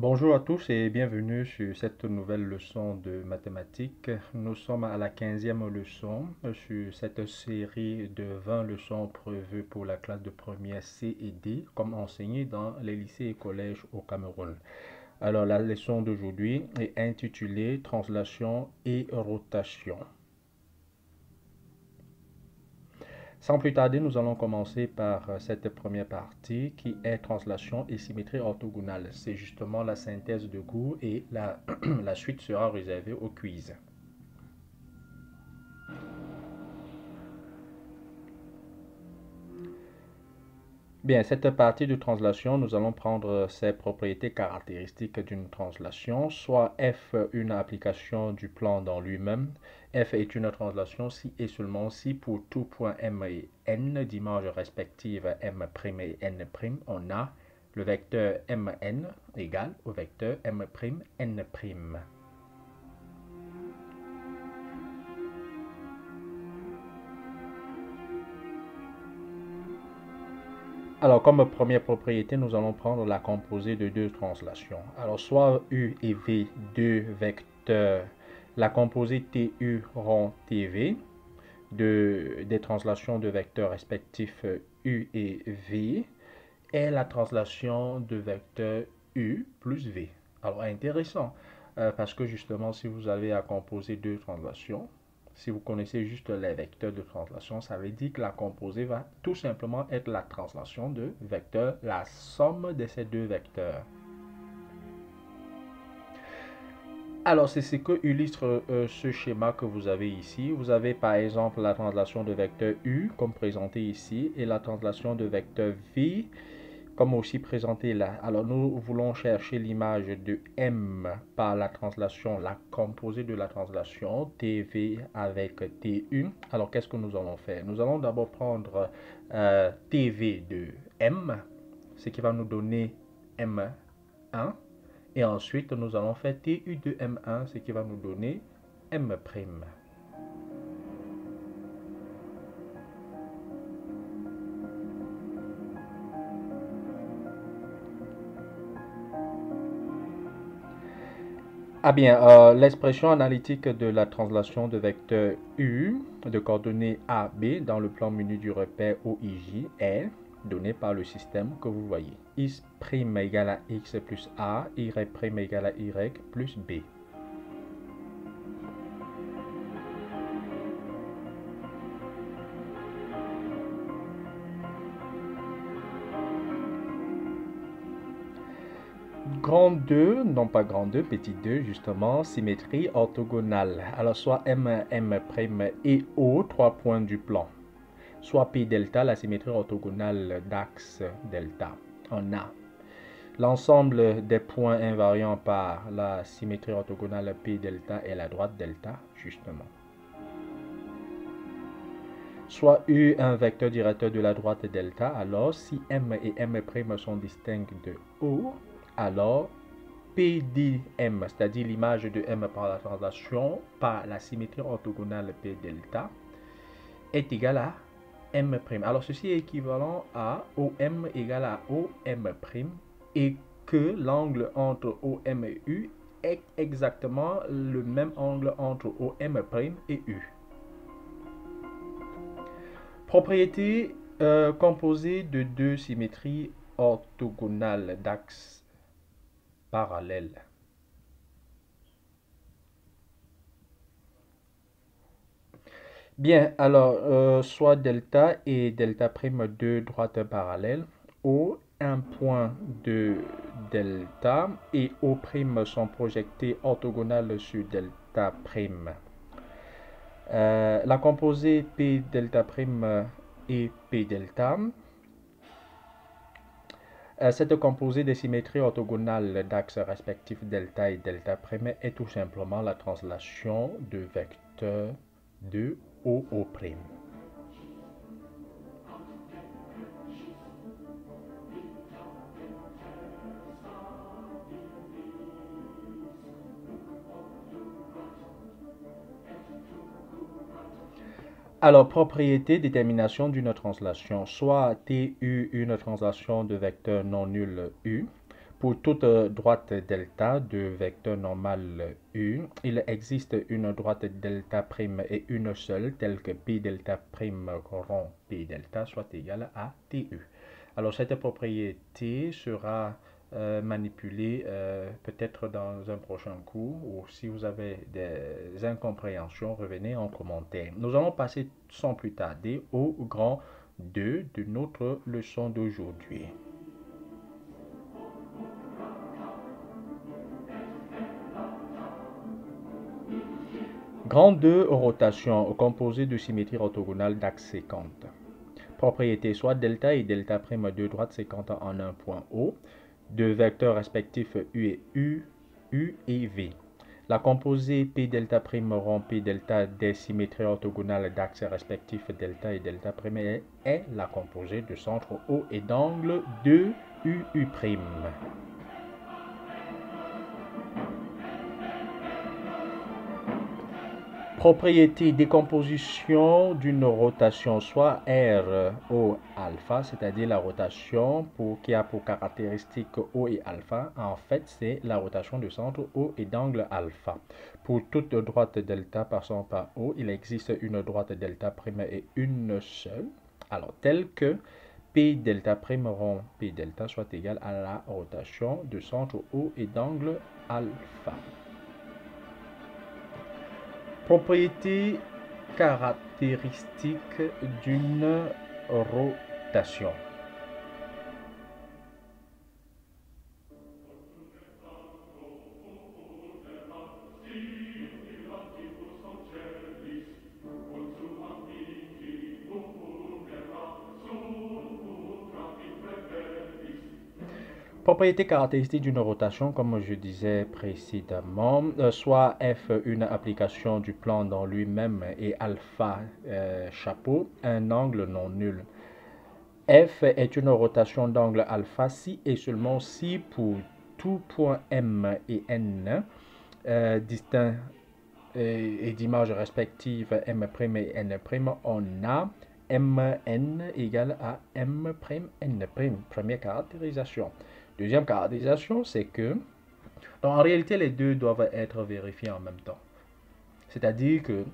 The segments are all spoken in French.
Bonjour à tous et bienvenue sur cette nouvelle leçon de mathématiques. Nous sommes à la 15e leçon sur cette série de 20 leçons prévues pour la classe de première C et D comme enseignées dans les lycées et collèges au Cameroun. Alors la leçon d'aujourd'hui est intitulée Translation et rotation. Sans plus tarder, nous allons commencer par cette première partie qui est translation et symétrie orthogonale. C'est justement la synthèse de cours et la suite sera réservée au quiz. Bien, cette partie de translation, nous allons prendre ces propriétés caractéristiques d'une translation, soit f une application du plan dans lui-même. F est une translation si et seulement si pour tout point m et n d'images respectives m' et n', on a le vecteur mn égale au vecteur m'n'. Alors, comme première propriété, nous allons prendre la composée de deux translations. Alors, soit U et V, deux vecteurs, la composée TU rond TV, des translations de vecteurs respectifs U et V, est la translation de vecteurs U plus V. Alors, intéressant, parce que justement, si vous avez à composer deux translations, si vous connaissez juste les vecteurs de translation, ça veut dire que la composée va tout simplement être la translation de vecteurs, la somme de ces deux vecteurs. Alors, c'est ce que illustre ce schéma que vous avez ici. Vous avez par exemple la translation de vecteur U, comme présenté ici, et la translation de vecteur V, comme aussi présenté là. Alors, nous voulons chercher l'image de M par la translation, la composée de la translation TV avec TU. Alors, qu'est-ce que nous allons faire? Nous allons d'abord prendre TV de M, ce qui va nous donner M1. Et ensuite, nous allons faire TU de M1, ce qui va nous donner M'. Ah bien, l'expression analytique de la translation de vecteur U de coordonnées A, B dans le plan menu du repère OIJ est donnée par le système que vous voyez. X' égale à X plus A, Y' égale à Y plus B. Grand 2, non pas grand 2, petit 2, justement, symétrie orthogonale. Alors, soit M', M' et O, 3 points du plan. Soit P delta, la symétrie orthogonale d'axe delta. On a l'ensemble des points invariants par la symétrie orthogonale P delta et la droite delta, justement. Soit U, un vecteur directeur de la droite delta, alors si M et M' sont distincts de O, alors P dit M, c'est-à-dire l'image de M par la translation par la symétrie orthogonale P delta, est égal à M'. Alors ceci est équivalent à OM égale à OM' et que l'angle entre OM et U est exactement le même angle entre OM' et U. Propriété composée de deux symétries orthogonales d'axes parallèles. Bien, alors, soit delta et delta prime deux droites parallèles, O, un point de delta et O' sont projetés orthogonales sur delta prime. La composée P delta prime et P delta. Cette composée des symétries orthogonales d'axes respectifs delta et delta prime est tout simplement la translation de vecteurs de OO'. Alors, propriété, détermination d'une translation. Soit TU, une translation de vecteur non nul U, Pour toute droite delta de vecteur normal U, il existe une droite delta prime et une seule, telle que P delta prime rond P delta soit égale à TU. Alors cette propriété sera manipulée peut-être dans un prochain cours, ou si vous avez des incompréhensions, revenez en commentaire. Nous allons passer sans plus tarder au grand 2 de notre leçon d'aujourd'hui. Grand 2, rotation composée de symétrie orthogonale d'axes séquentes. Propriété soit delta et delta prime deux droites séquentes en un point O, deux vecteurs respectifs U et V. La composée P delta prime rond P delta des symétries orthogonales d'axes respectifs delta et delta prime est la composée de centre O et d'angle 2 UU prime. Propriété décomposition d'une rotation soit R O alpha, c'est-à-dire la rotation qui a pour caractéristique O et alpha. En fait, c'est la rotation de centre O et d'angle alpha. Pour toute droite delta passant par O, il existe une droite delta prime et une seule. Alors, telle que P delta prime rond P delta soit égal à la rotation de centre O et d'angle alpha. Propriété caractéristique d'une rotation. Propriété caractéristique d'une rotation, comme je disais précédemment, soit F une application du plan dans lui-même et alpha chapeau, un angle non nul. F est une rotation d'angle alpha si et seulement si pour tout point M et N distincts et d'images respectives M' et N', on a Mn égale à M', N'. Première caractérisation. Deuxième caractérisation, c'est que, donc en réalité, les deux doivent être vérifiés en même temps. C'est-à-dire que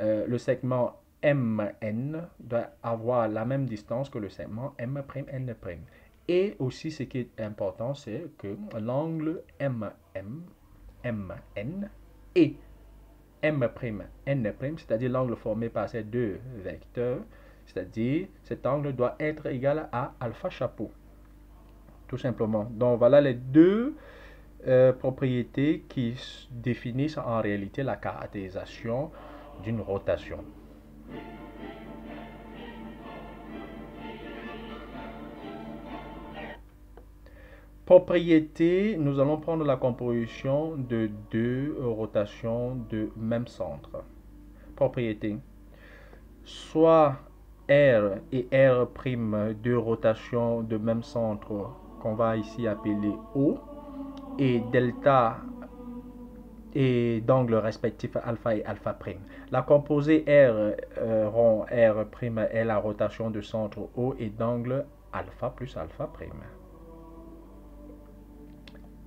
le segment Mn doit avoir la même distance que le segment M', N'. Et aussi, ce qui est important, c'est que l'angle Mn et M', N', c'est-à-dire l'angle formé par ces deux vecteurs, c'est-à-dire cet angle doit être égal à alpha chapeau. Tout simplement. Donc voilà les deux propriétés qui définissent en réalité la caractérisation d'une rotation. Propriété, nous allons prendre la composition de deux rotations de même centre. Propriété, soit R et R', deux rotations de même centre qu'on va ici appeler O, et delta et d'angle respectif alpha et alpha prime. La composée R rond R' est la rotation de centre O et d'angle alpha plus alpha prime.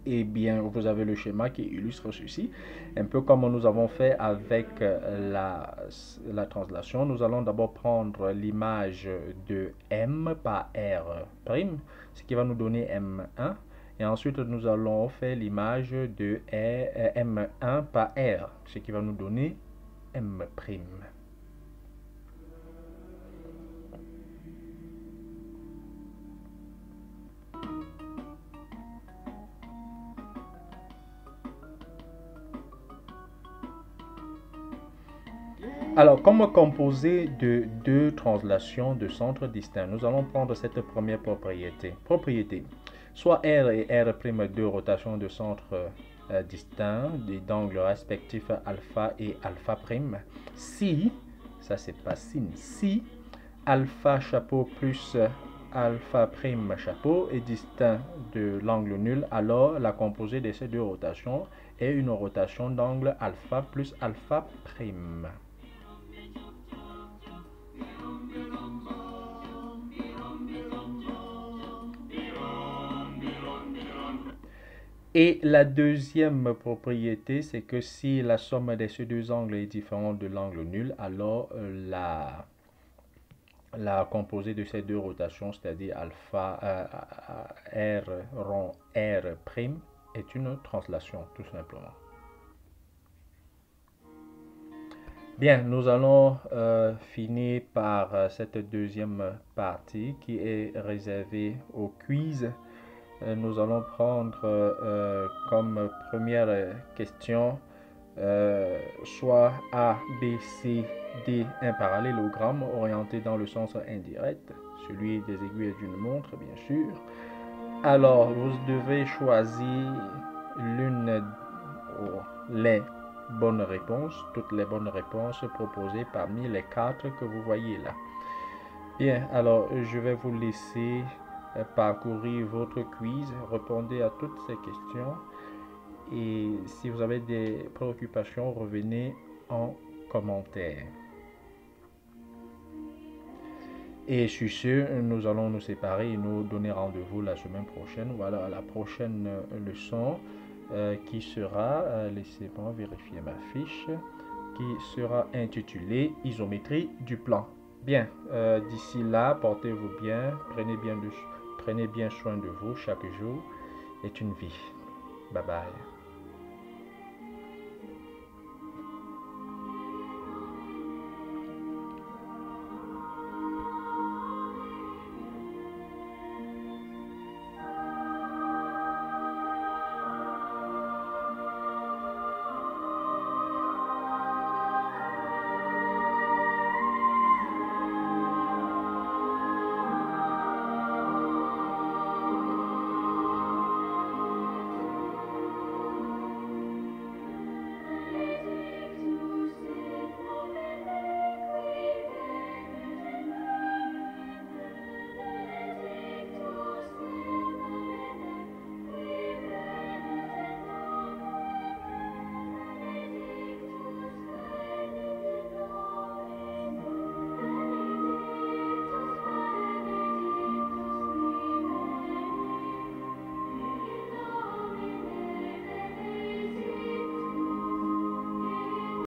Et bien, vous avez le schéma qui illustre ceci. Un peu comme nous avons fait avec la translation. Nous allons d'abord prendre l'image de M par R', ce qui va nous donner M1. Et ensuite, nous allons faire l'image de M1 par R, ce qui va nous donner M'. Alors, comme composé de deux translations de centres distincts, nous allons prendre cette première propriété. Propriété. Soit R et R', deux rotations de centres distincts, d'angles respectifs alpha et alpha prime. Si, ça c'est pas sin, si alpha chapeau plus alpha prime chapeau est distinct de l'angle nul, alors la composée de ces deux rotations est une rotation d'angle alpha plus alpha prime. Et la deuxième propriété, c'est que si la somme de ces deux angles est différente de l'angle nul, alors la composée de ces deux rotations, c'est-à-dire alpha r rond r prime, est une translation, tout simplement. Bien, nous allons finir par cette deuxième partie qui est réservée au quiz. Nous allons prendre comme première question soit A, B, C, D, un parallélogramme orienté dans le sens indirect, celui des aiguilles d'une montre, bien sûr. Alors, vous devez choisir l'une ou les bonnes réponses, toutes les bonnes réponses proposées parmi les quatre que vous voyez là. Bien, alors je vais vous laisser parcourir votre quiz, répondez à toutes ces questions et si vous avez des préoccupations, revenez en commentaire. Et sur ce, nous allons nous séparer et nous donner rendez-vous la semaine prochaine. Voilà la prochaine leçon qui sera, laissez-moi vérifier ma fiche, qui sera intitulée Isométrie du plan. Bien, d'ici là, portez-vous bien, prenez bien soin de vous. Chaque jour est une vie. Bye bye.